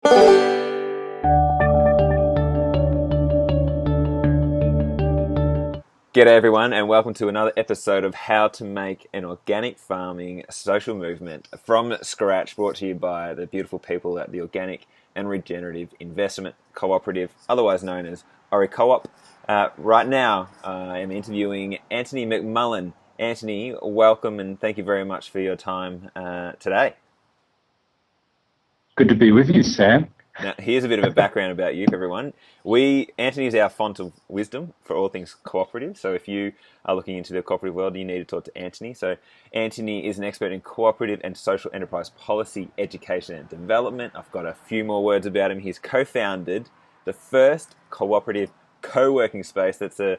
G'day everyone, and welcome to another episode of How to Make an Organic Farming Social Movement from scratch, brought to you by the beautiful people at the Organic and Regenerative Investment Cooperative, otherwise known as ORICOOP. Right now, I am interviewing Antony Mc Mullen. Antony, welcome and thank you very much for your time today. Good to be with you, Sam. Now, here's a bit of a background about you, everyone. Antony is our font of wisdom for all things cooperative. So if you are looking into the cooperative world, you need to talk to Antony. So Antony is an expert in cooperative and social enterprise policy, education and development. I've got a few more words about him. He's co-founded the first cooperative co-working space. That's a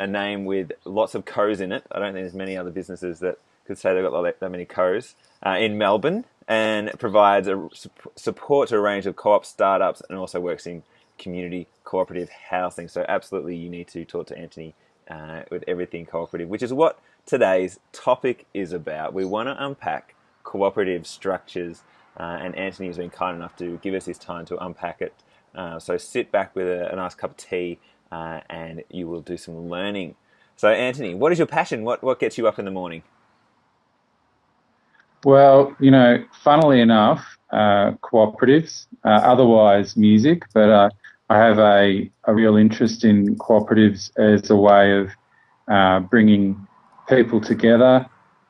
name with lots of co's in it. I don't think there's many other businesses that could say they've got that many co's in Melbourne, and provides a support to a range of co-op startups and also works in community cooperative housing. So absolutely you need to talk to Antony with everything cooperative, which is what today's topic is about. We want to unpack cooperative structures, and Antony has been kind enough to give us his time to unpack it. So sit back with a nice cup of tea and you will do some learning. So Antony, what is your passion? What gets you up in the morning? Well, funnily enough, cooperatives, otherwise music, but I have a real interest in cooperatives as a way of bringing people together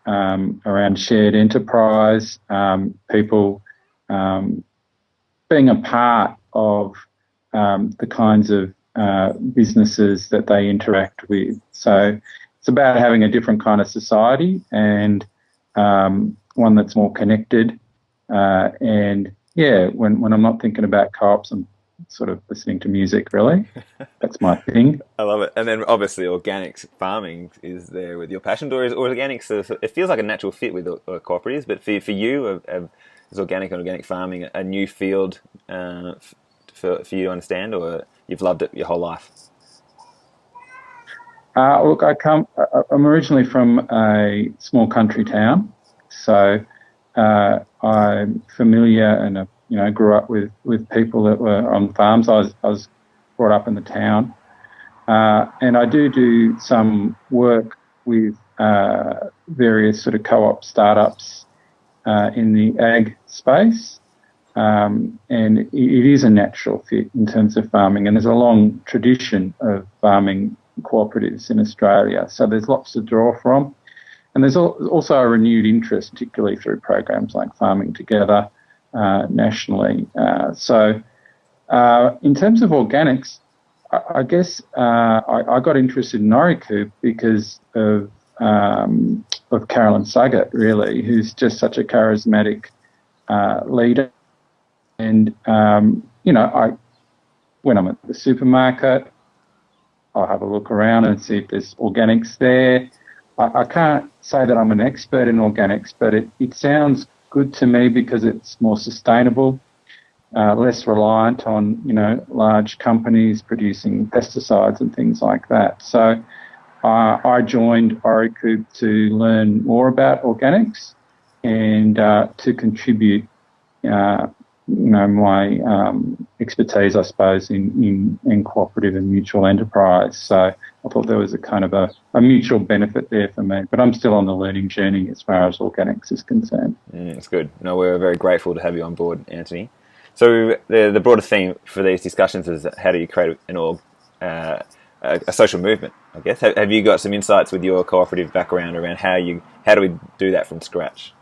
around shared enterprise, people being a part of the kinds of businesses that they interact with. So it's about having a different kind of society and one that's more connected. And yeah, when I'm not thinking about co-ops, I'm sort of listening to music, really. That's my thing. I love it. And then obviously organic farming is there with your passion, or is organic, so it feels like a natural fit with cooperatives, but for you, is organic and organic farming a new field for you to understand, or you've loved it your whole life? Look, I'm originally from a small country town, so I'm familiar and grew up with people that were on farms. I was brought up in the town, and I do some work with various sort of co-op startups in the ag space, and it is a natural fit in terms of farming, and there's a long tradition of farming cooperatives in Australia, so there's lots to draw from. And there's also a renewed interest, particularly through programs like Farming Together nationally. So in terms of organics, I guess I got interested in ORICOOP because of Carolyn Suggett, really, who's just such a charismatic leader. And, when I'm at the supermarket, I'll have a look around and see if there's organics there. I can't say that I'm an expert in organics, but it sounds good to me because it's more sustainable, less reliant on, large companies producing pesticides and things like that. So I joined ORICOOP to learn more about organics and to contribute my expertise, I suppose, in cooperative and mutual enterprise. So I thought there was a kind of a mutual benefit there for me. But I'm still on the learning journey as far as organics is concerned. That's good. No, we're very grateful to have you on board, Antony. So the broader theme for these discussions is how do you create a social movement, I guess. Have you got some insights with your cooperative background around how do we do that from scratch?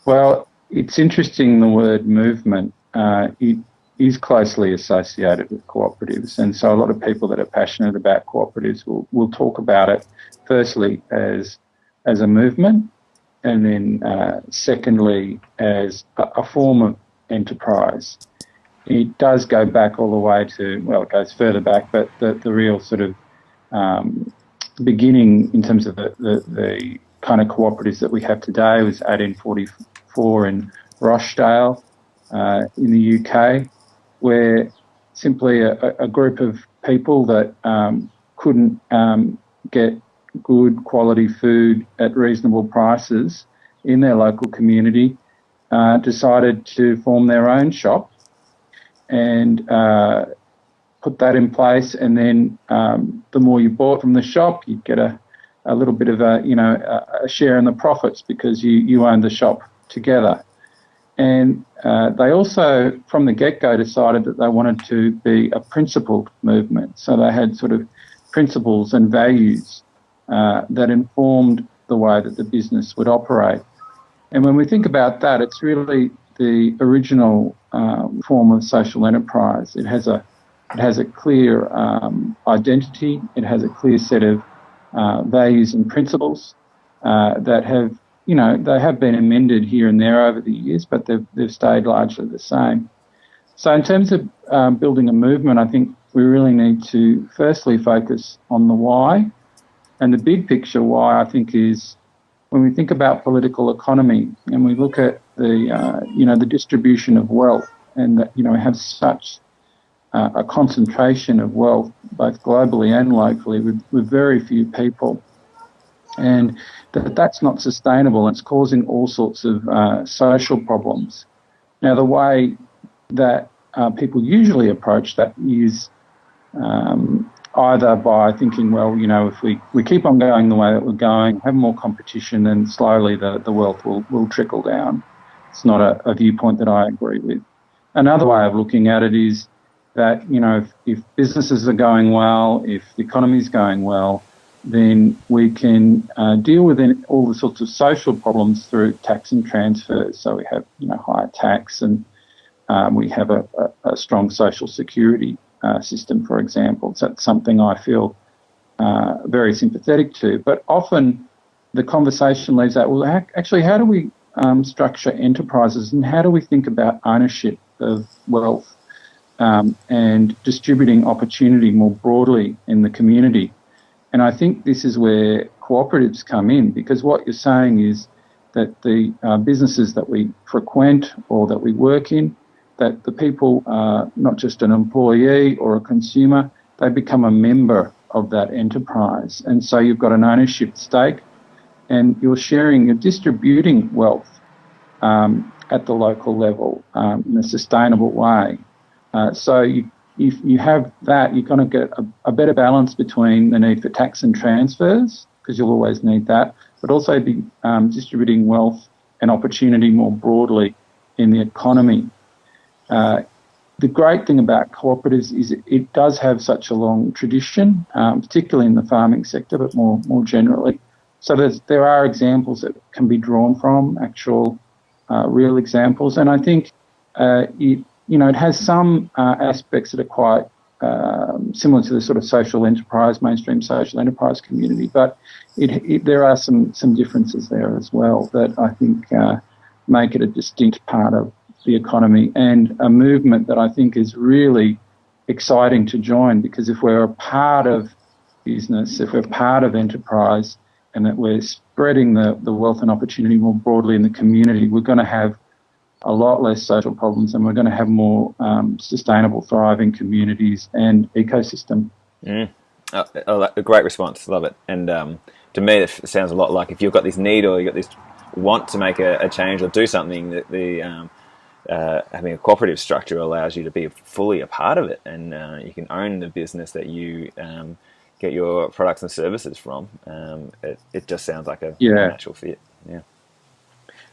Well, it's interesting, the word movement. It is closely associated with cooperatives, and so a lot of people that are passionate about cooperatives will talk about it firstly as a movement, and then secondly as a form of enterprise. It does go back all the way to, well, it goes further back, but the real sort of beginning in terms of the kind of cooperatives that we have today was 1844 in Rochdale in the UK, where simply a group of people that couldn't get good quality food at reasonable prices in their local community decided to form their own shop and put that in place. And then the more you bought from the shop, you'd get a little bit of a share in the profits because you owned the shop together. And they also, from the get-go, decided that they wanted to be a principled movement. So they had sort of principles and values that informed the way that the business would operate. And when we think about that, it's really the original form of social enterprise. It has a clear identity. It has a clear set of values and principles that have, they have been amended here and there over the years, but they've stayed largely the same. So in terms of building a movement, I think we really need to firstly focus on the why. And the big picture why, I think, is when we think about political economy and we look at the distribution of wealth, and that, we have such a concentration of wealth, both globally and locally, with very few people. And that's not sustainable. It's causing all sorts of social problems. Now, the way that people usually approach that is either by thinking, well, if we keep on going the way that we're going, have more competition, then slowly the wealth will trickle down. It's not a viewpoint that I agree with. Another way of looking at it is that, if businesses are going well, if the economy is going well, then we can deal with all the sorts of social problems through tax and transfers. So we have, higher tax, and we have a strong social security system, for example. So that's something I feel very sympathetic to. But often the conversation leaves out, well, actually, how do we structure enterprises, and how do we think about ownership of wealth and distributing opportunity more broadly in the community? And I think this is where cooperatives come in, because what you're saying is that the businesses that we frequent or that we work in, that the people are not just an employee or a consumer, they become a member of that enterprise. And so you've got an ownership stake, and you're distributing wealth at the local level in a sustainable way. So if you have that, you're going to get a better balance between the need for tax and transfers, because you'll always need that, but also be distributing wealth and opportunity more broadly in the economy. The great thing about cooperatives is it does have such a long tradition, particularly in the farming sector, but more generally. So there are examples that can be drawn from, actual real examples, and I think it has some aspects that are quite similar to the sort of social enterprise, mainstream social enterprise community, but there are some differences there as well that I think make it a distinct part of the economy, and a movement that I think is really exciting to join, because if we're a part of business, if we're part of enterprise, and that we're spreading the wealth and opportunity more broadly in the community, we're going to have a lot less social problems, and we're going to have more sustainable, thriving communities and ecosystem. A great response. Love it. And to me, it sounds a lot like if you've got this need or you've got this want to make a change or do something, that having a cooperative structure allows you to be fully a part of it, and you can own the business that you get your products and services from. It just sounds like a natural fit. Yeah.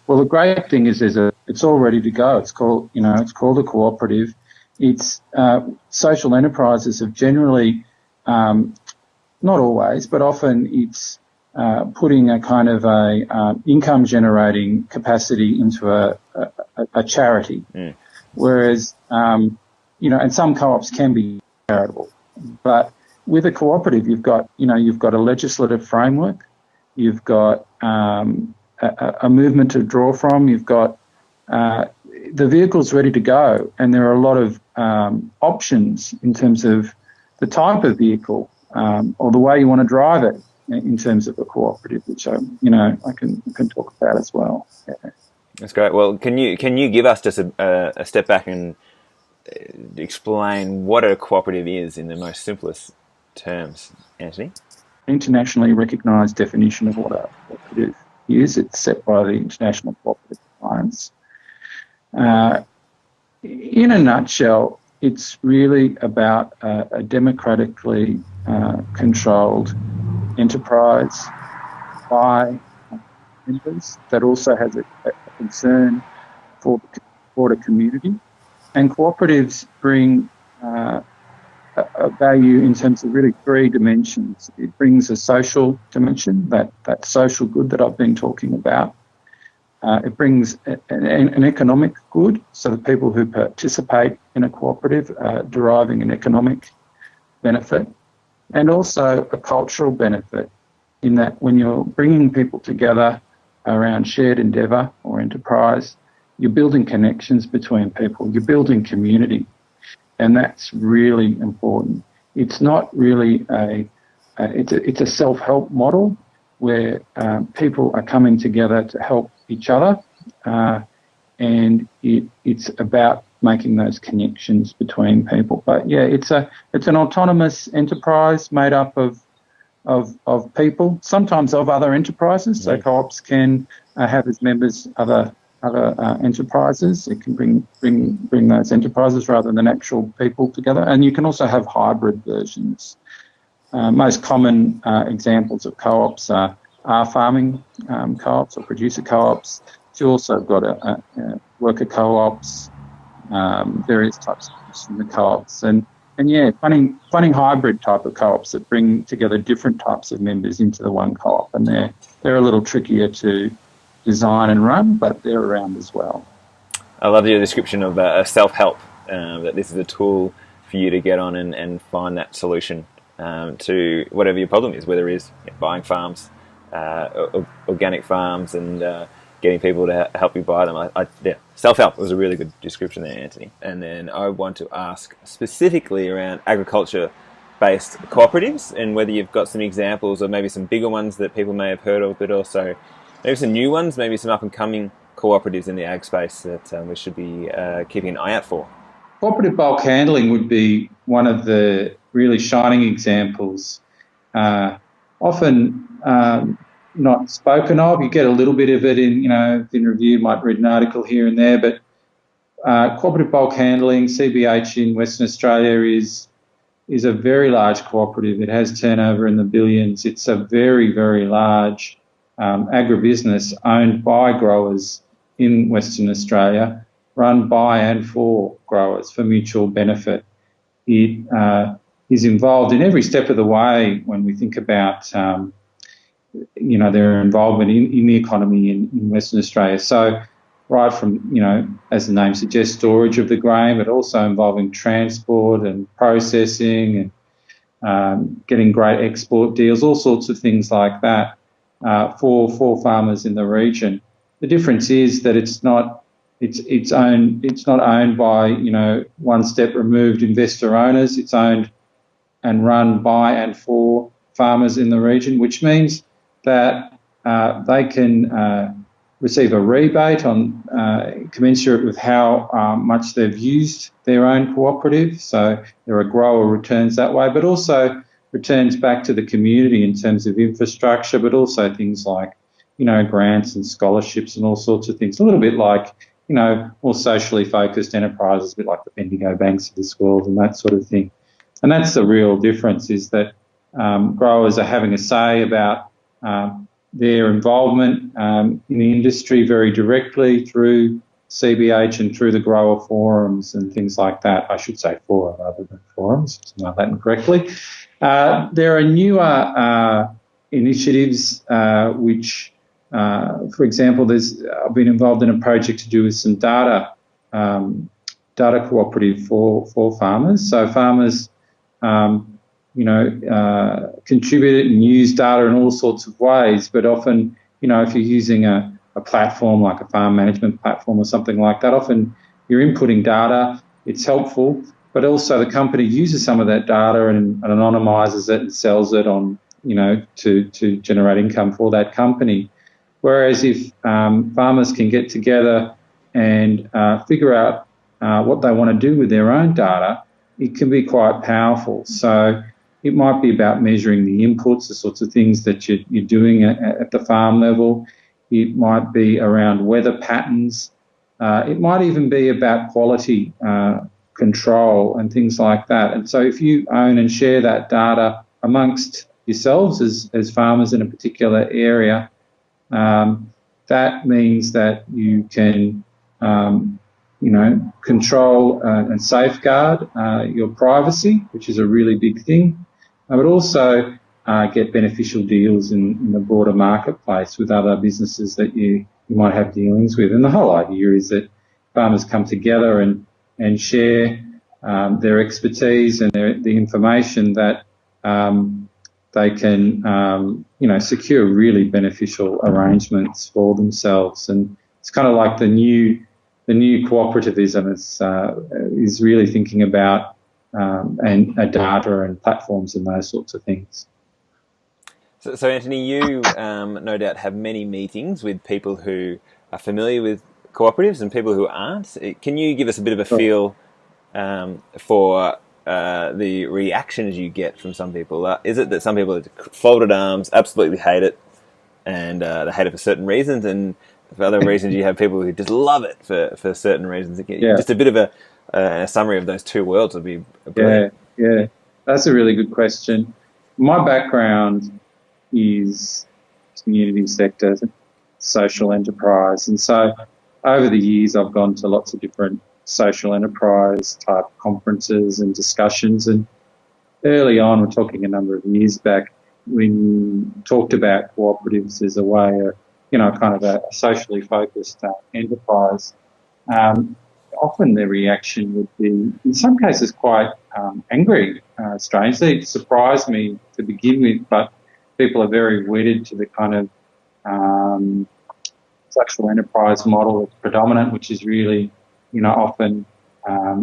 Well, the great thing is it's all ready to go. It's called a cooperative. It's social enterprises have generally, not always, but often it's putting a kind of a income generating capacity into a charity, whereas and some co-ops can be charitable, but with a cooperative you've got a legislative framework, you've got a movement to draw from, you've got the vehicle's ready to go, and there are a lot of options in terms of the type of vehicle or the way you want to drive it in terms of a cooperative, which I can talk about as well. Yeah. That's great. Well, can you give us just a step back and explain what a cooperative is in the most simplest terms, Antony? Internationally recognised definition of what a cooperative is. It's set by the International Cooperative Alliance. Uh, in a nutshell, it's really about a democratically controlled enterprise by members that also has a concern for the broader community. And cooperatives bring a value in terms of really three dimensions. It brings a social dimension, that social good that I've been talking about. It brings an economic good, so the people who participate in a cooperative are deriving an economic benefit, and also a cultural benefit, in that when you're bringing people together around shared endeavour or enterprise, you're building connections between people, you're building community, and that's really important. It's not really it's a self-help model where people are coming together to help each other, and it's about making those connections between people. But yeah, it's an autonomous enterprise made up of people, sometimes of other enterprises. So co-ops can have as members other enterprises. It can bring those enterprises rather than actual people together. And you can also have hybrid versions. Most common examples of co-ops are farming co-ops or producer co-ops. You also have got worker co-ops, various types of consumer co-ops, and yeah, finding hybrid type of co-ops that bring together different types of members into the one co-op, and they're a little trickier to design and run, but they're around as well. I love your description of self-help, that this is a tool for you to get on and find that solution to whatever your problem is, whether it is buying farms, organic farms, and getting people to help you buy them. Self-help was a really good description there, Antony. And then I want to ask specifically around agriculture-based cooperatives, and whether you've got some examples or maybe some bigger ones that people may have heard of, but also maybe some new ones, maybe some up-and-coming cooperatives in the ag space that we should be keeping an eye out for. Cooperative bulk handling would be one of the really shining examples. Often not spoken of. You get a little bit of it in review, might read an article here and there, but cooperative bulk handling, CBH in Western Australia is a very large cooperative. It has turnover in the billions. It's a very, very large agribusiness owned by growers in Western Australia, run by and for growers for mutual benefit. It is involved in every step of the way when we think about their involvement in the economy in Western Australia. So right from, as the name suggests, storage of the grain, but also involving transport and processing and getting great export deals, all sorts of things like that for farmers in the region. The difference is that it's not owned by, one step removed investor owners. It's owned and run by and for farmers in the region, which means that they can receive a rebate on commensurate with how much they've used their own cooperative. So there are grower returns that way, but also returns back to the community in terms of infrastructure, but also things like, grants and scholarships and all sorts of things. A little bit like, more socially focused enterprises, a bit like the Bendigo Banks of this world and that sort of thing. And that's the real difference, is that growers are having a say about their involvement in the industry very directly through CBH and through the grower forums and things like that. I should say forum rather than forums, to know that incorrectly. There are newer initiatives which, for example, I've been involved in a project to do with some data cooperative for farmers. So farmers contribute and use data in all sorts of ways, but often, if you're using a platform like a farm management platform or something like that, often you're inputting data, it's helpful, but also the company uses some of that data and anonymises it and sells it on, to generate income for that company. Whereas if farmers can get together and figure out what they want to do with their own data, it can be quite powerful. So it might be about measuring the inputs, the sorts of things that you're doing at the farm level. It might be around weather patterns, It might even be about quality control and things like that. And so if you own and share that data amongst yourselves as farmers in a particular area, that means that you can, control and safeguard your privacy, which is a really big thing, but also get beneficial deals in the broader marketplace with other businesses that you might have dealings with. And the whole idea is that farmers come together and share their expertise and the information that they can, secure really beneficial arrangements for themselves. And it's kind of like the new cooperativism is really thinking about data and platforms and those sorts of things. So Antony, you no doubt have many meetings with people who are familiar with cooperatives and people who aren't. Can you give us a bit of a feel for the reactions you get from some people? Is it that some people are folded arms, absolutely hate it, and they hate it for certain reasons, and for other reasons you have people who just love it for certain reasons? Yeah. Just a bit of a summary of those two worlds would be brilliant. Yeah. That's a really good question. My background is community sector, social enterprise, and so over the years I've gone to lots of different social enterprise type conferences and discussions. And early on, we're talking a number of years back, when you talked about cooperatives as a way of, kind of a socially focused enterprise, often the reaction would be, in some cases, quite angry. Strangely, it surprised me to begin with, but people are very wedded to the kind of social enterprise model that's predominant, which is really, often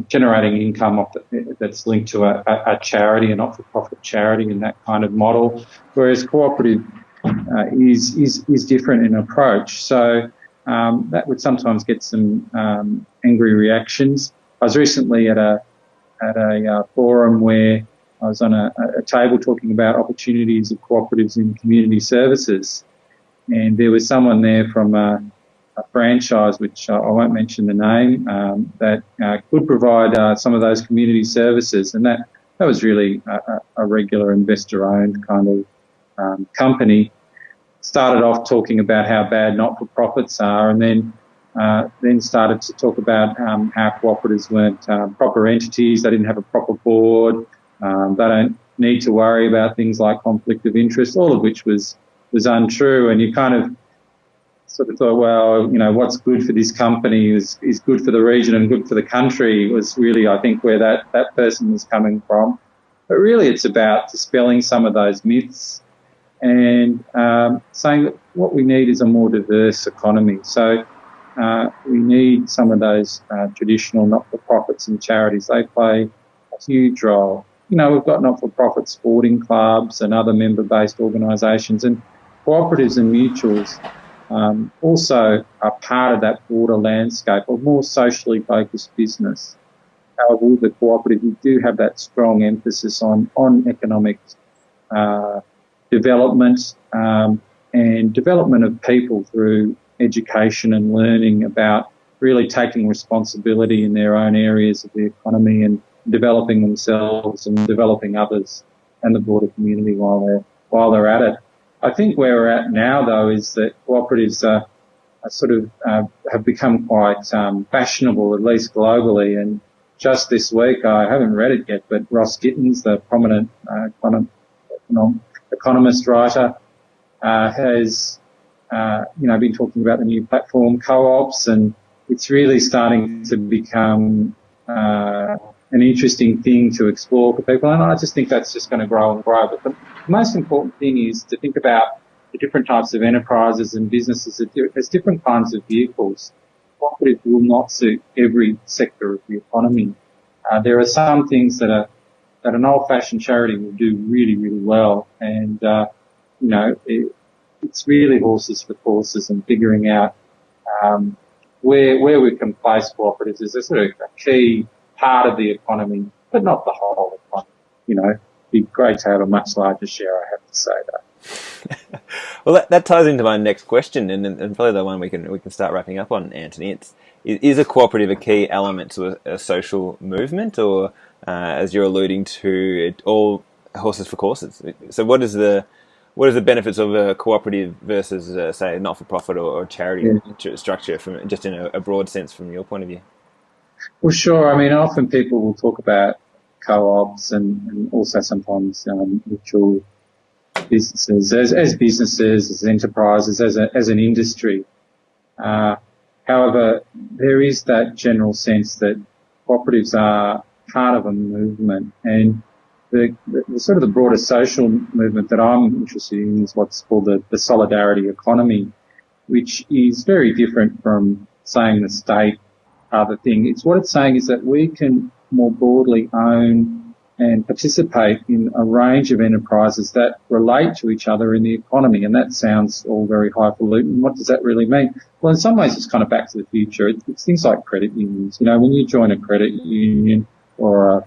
generating income that's linked to a charity, a not-for-profit charity, and that kind of model. Whereas cooperative is different in approach. So that would sometimes get some angry reactions. I was recently at a forum where I was on a table talking about opportunities of cooperatives in community services, and there was someone there from a franchise, which I won't mention the name, that could provide some of those community services, and that was really a regular investor-owned kind of company. Started off talking about how bad not-for-profits are, and then started to talk about how cooperatives weren't proper entities. They didn't have a proper board. They don't need to worry about things like conflict of interest, all of which was untrue. And you kind of sort of thought, well, what's good for this company is good for the region and good for the country, was really, I think, where that person was coming from. But really it's about dispelling some of those myths and saying that what we need is a more diverse economy. So we need some of those traditional not-for-profits and charities. They play a huge role. We've got not-for-profit sporting clubs and other member-based organisations, and cooperatives and mutuals also are part of that broader landscape of more socially focused business. However, with the cooperative, we do have that strong emphasis on economic development and development of people through education and learning about really taking responsibility in their own areas of the economy and developing themselves and developing others and the broader community while they're at it. I think where we're at now, though, is that cooperatives are sort of have become quite fashionable, at least globally. And just this week, I haven't read it yet, but Ross Gittins, the prominent economist writer, has been talking about the new platform co-ops, and it's really starting to become an interesting thing to explore for people. And I just think that's just going to grow and grow. But the most important thing is to think about the different types of enterprises and businesses. There's different kinds of vehicles. Cooperative will not suit every sector of the economy. There are some things that an old-fashioned charity will do really, really well. And, it's really horses for courses and figuring out where we can place cooperatives is a sort of a key part of the economy, but not the whole economy. It'd be great to have a much larger share, I have to say that. Well, that ties into my next question, and probably the one we can start wrapping up on, Antony. is a cooperative a key element to a social movement, or as you're alluding to, it all horses for courses? So what is the benefits of a cooperative versus, say, a not-for-profit or charity structure, from just in a broad sense from your point of view? Well, sure. I mean, often people will talk about co-ops and also sometimes mutual businesses as businesses, as enterprises, as an industry. However, there is that general sense that cooperatives are part of a movement, and the sort of the broader social movement that I'm interested in is what's called the solidarity economy, which is very different from saying the state are the thing. What it's saying is that we can more broadly own and participate in a range of enterprises that relate to each other in the economy. And that sounds all very highfalutin. What does that really mean? Well, in some ways, it's kind of back to the future. It's things like credit unions. You know, when you join a credit union or a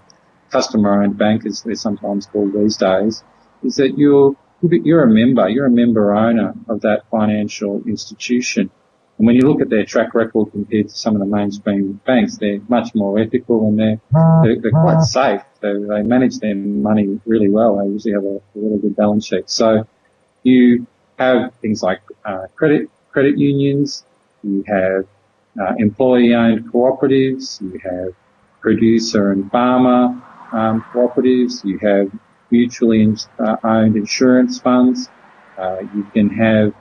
customer-owned bank, as they're sometimes called these days, is that you're a member owner of that financial institution. And when you look at their track record compared to some of the mainstream banks, they're much more ethical and they're quite safe. They manage their money really well. They usually have a really good balance sheet. So you have things like credit unions, you have employee-owned cooperatives, you have producer and farmer cooperatives, you have mutually owned insurance funds, you can have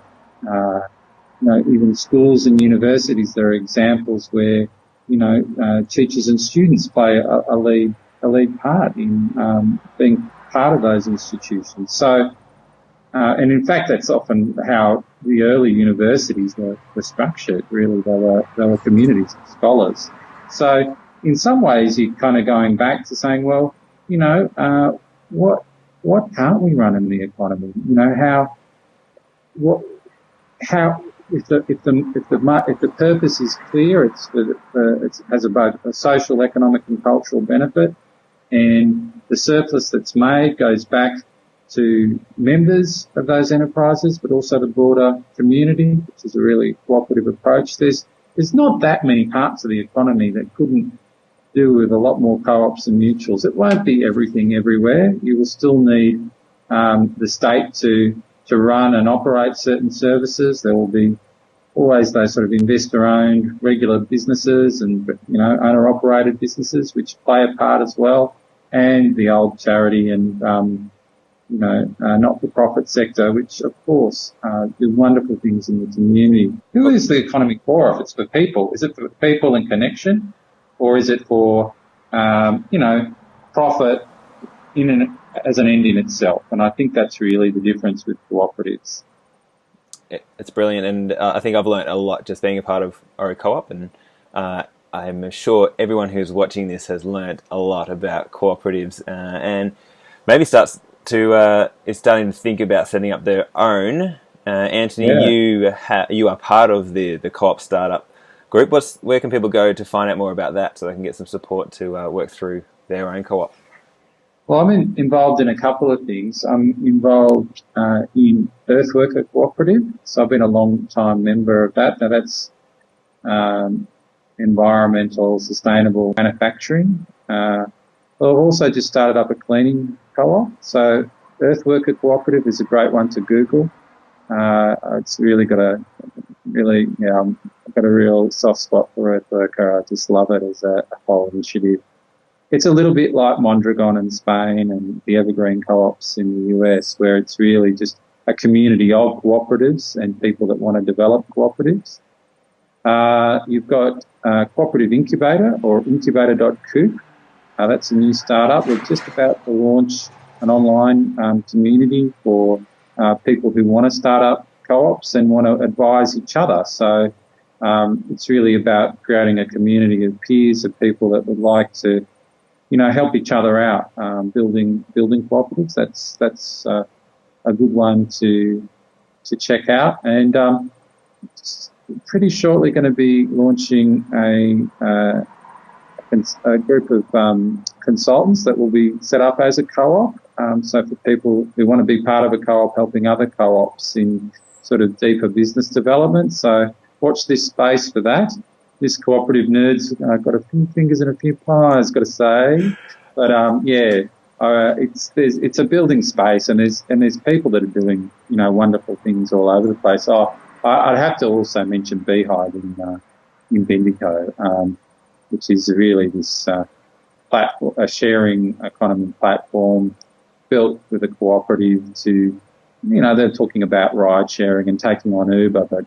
even schools and universities. There are examples where teachers and students play a lead part in being part of those institutions. So, and in fact, that's often how the early universities were structured. Really, they were communities of scholars. So, in some ways, you're kind of going back to saying, well, what can't we run in the economy? If the purpose is clear, it has both a social, economic and cultural benefit, and the surplus that's made goes back to members of those enterprises, but also the broader community, which is a really cooperative approach. There's not that many parts of the economy that couldn't do with a lot more co-ops and mutuals. It won't be everything everywhere. You will still need the state to run and operate certain services. There will be always those sort of investor-owned regular businesses and, owner-operated businesses which play a part as well, and the old charity and, not-for-profit sector, which, of course, do wonderful things in the community. Who is the economy for if it's for people? Is it for people and connection, or is it for, profit as an end in itself? And I think that's really the difference with cooperatives. It's brilliant, and I think I've learned a lot just being a part of ORICOOP, and I'm sure everyone who's watching this has learned a lot about cooperatives, and maybe is starting to think about setting up their own. Antony, you are part of the Co-op startup group. Where can people go to find out more about that so they can get some support to work through their own co-op? Well, I'm involved in a couple of things. I'm involved in Earthworker Cooperative, so I've been a long-time member of that. Now, that's environmental, sustainable manufacturing. I've also just started up a cleaning co-op, so Earthworker Cooperative is a great one to Google. It's really I've got a real soft spot for Earthworker. I just love it as a whole initiative. It's a little bit like Mondragon in Spain and the Evergreen Co-ops in the US, where it's really just a community of cooperatives and people that want to develop cooperatives. You've got Cooperative Incubator or incubator.coop. That's a new startup. We're just about to launch an online community for people who want to start up co-ops and want to advise each other. So it's really about creating a community of peers, of people that would like to help each other out, building cooperatives. That's a good one to check out. And pretty shortly going to be launching a group of consultants that will be set up as a co-op. So for people who want to be part of a co-op, helping other co-ops in sort of deeper business development. So watch this space for that. this cooperative nerd's got a few fingers and a few pies, got to say. But it's a building space, and there's people that are doing wonderful things all over the place. I'd have to also mention Beehive in Bendigo, which is really this platform, a sharing economy platform built with a cooperative to, they're talking about ride sharing and taking on Uber, but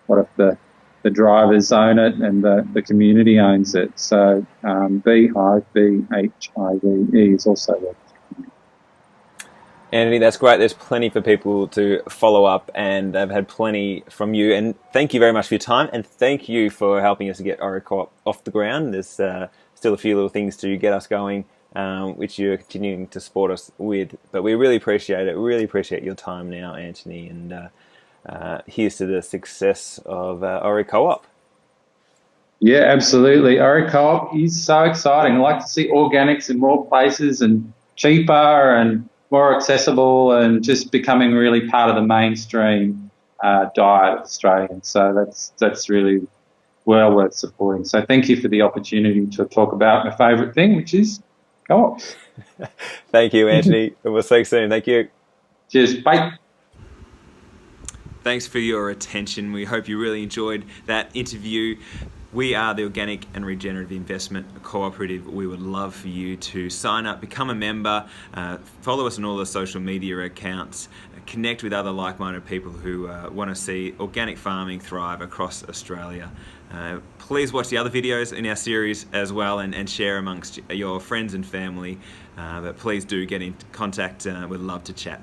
what if the drivers own it and the community owns it? So Beehive, BHIVE, is also there. Antony, that's great. There's plenty for people to follow up, and I've had plenty from you. And thank you very much for your time, and thank you for helping us to get ORICOOP off the ground. There's still a few little things to get us going, which you're continuing to support us with. But we really appreciate it. Really appreciate your time now, Antony, and here's to the success of ORICOOP. Yeah, absolutely. ORICOOP is so exciting. I like to see organics in more places and cheaper and more accessible, and just becoming really part of the mainstream diet of Australians. So that's really well worth supporting. So thank you for the opportunity to talk about my favourite thing, which is co-ops. Thank you, Antony. We'll see you soon. Thank you. Cheers. Bye. Thanks for your attention. We hope you really enjoyed that interview. We are the Organic and Regenerative Investment Cooperative. We would love for you to sign up, become a member, follow us on all the social media accounts, connect with other like-minded people who want to see organic farming thrive across Australia. Please watch the other videos in our series as well, and share amongst your friends and family. But please do get in contact. We'd love to chat.